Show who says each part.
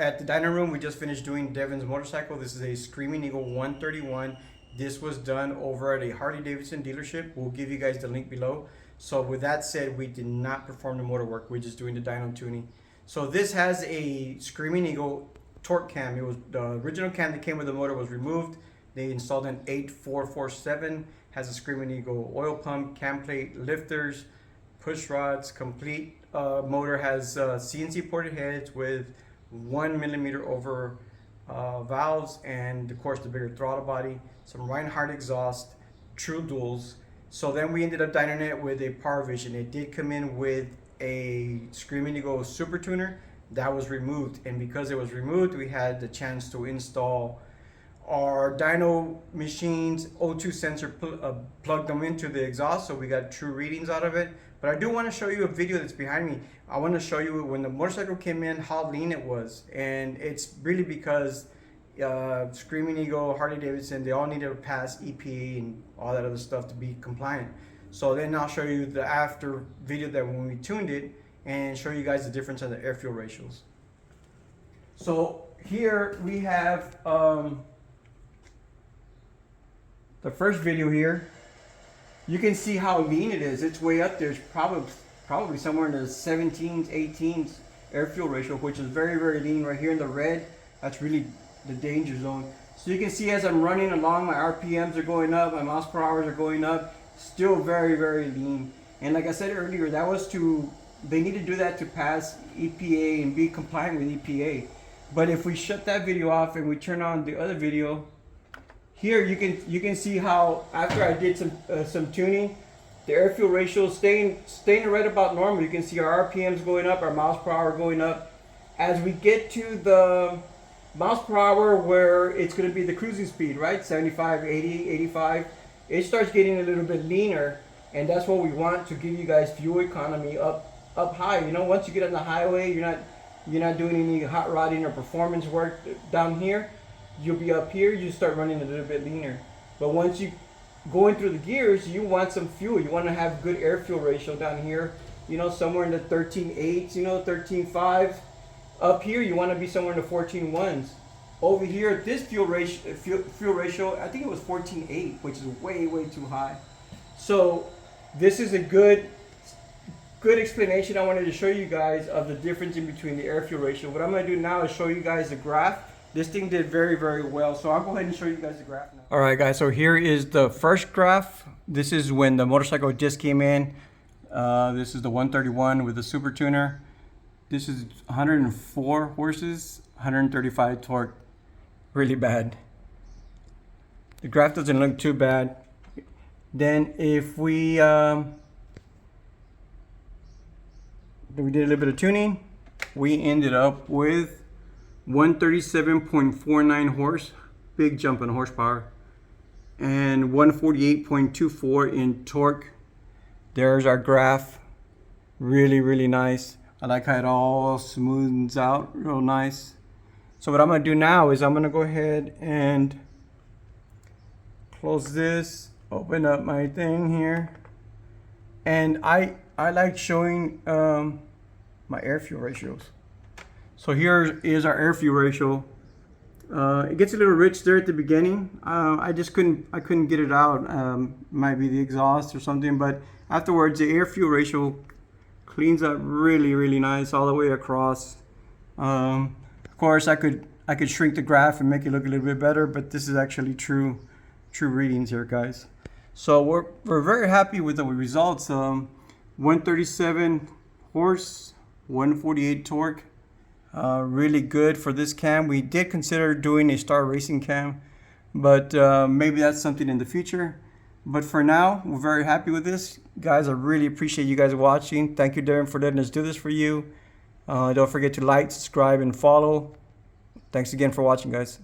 Speaker 1: at the Dyno room, we just finished doing Devin's motorcycle. This is a Screamin Eagle 131. This was done over at a Harley Davidson dealership. We'll give you guys the link below. So with that said, we did not perform the motor work. We're just doing the dyno tuning. So this has a Screamin Eagle torque cam. It was the original cam that came with the motor was removed. They installed an 8447. Has a Screamin Eagle oil pump, cam plate, lifters, push rods, complete motor. Has CNC ported heads with 1 millimeter over valves, and of course the bigger throttle body, some Reinhardt exhaust, true duals. So then we ended up dynoing it with a Power Vision. It did come in with a Screamin Eagle Super Tuner that was removed, and because it was removed, we had the chance to install our dyno machines O2 sensor, plug them into the exhaust, so we got true readings out of it. But I do want to show you a video that's behind me. I want to show you when the motorcycle came in, how lean it was. And it's really because Screamin Eagle, Harley Davidson, they all needed to pass EPA and all that other stuff to be compliant. So then I'll show you the after video that when we tuned it and show you guys the difference in the air fuel ratios. So here we have the first video here. You can see how lean it is. It's way up there. It's probably somewhere in the 17s, 18s air fuel ratio, which is very, very lean. Right here in the red, that's really the danger zone. So you can see as I'm running along, my RPMs are going up, my miles per hour are going up. Still very, very lean. And like I said earlier, that was they need to do that to pass EPA and be compliant with EPA. But if we shut that video off and we turn on the other video, here you can see how after I did some tuning, the air fuel ratio is staying right about normal. You can see our RPMs going up, our miles per hour going up. As we get to the miles per hour where it's going to be the cruising speed, right? 75, 80, 85. It starts getting a little bit leaner, and that's what we want to give you guys fuel economy up high. You know, once you get on the highway, you're not doing any hot rodding or performance work down here. You'll be up here, you start running a little bit leaner. But once you going through the gears, you want some fuel. You want to have good air fuel ratio down here, you know, somewhere in the 13.8s, you know, 13.5. Up here, you want to be somewhere in the 14.1s. Over here, this fuel ratio, I think it was 14.8, which is way, way too high. So this is a good explanation I wanted to show you guys of the difference in between the air fuel ratio. What I'm going to do now is show you guys the graph. This thing did very, very well. So I'll go ahead and show you guys the graph now. All right, guys. So here is the first graph. This is when the motorcycle just came in. This is the 131 with the Super Tuner. This is 104 horses, 135 torque. Really bad. The graph doesn't look too bad. Then if we did a little bit of tuning, we ended up with 137.49 horse, big jump in horsepower, and 148.24 in torque. There's our graph. Really, really nice. I like how it all smooths out real nice. So what I'm going to do now is I'm going to go ahead and close this, open up my thing here, and I like showing my air fuel ratios. So here is our air fuel ratio. It gets a little rich there at the beginning. I couldn't get it out. Might be the exhaust or something, but afterwards the air fuel ratio cleans up really, really nice all the way across. Of course, I could shrink the graph and make it look a little bit better, but this is actually true readings here, guys. So we're very happy with the results. 137 horse, 148 torque. Really good for this cam. We did consider doing a Star Racing cam, but maybe that's something in the future. But for now, we're very happy with this. Guys, I really appreciate you guys watching. Thank you, Darren, for letting us do this for you. Don't forget to like, subscribe, and follow. Thanks again for watching, guys.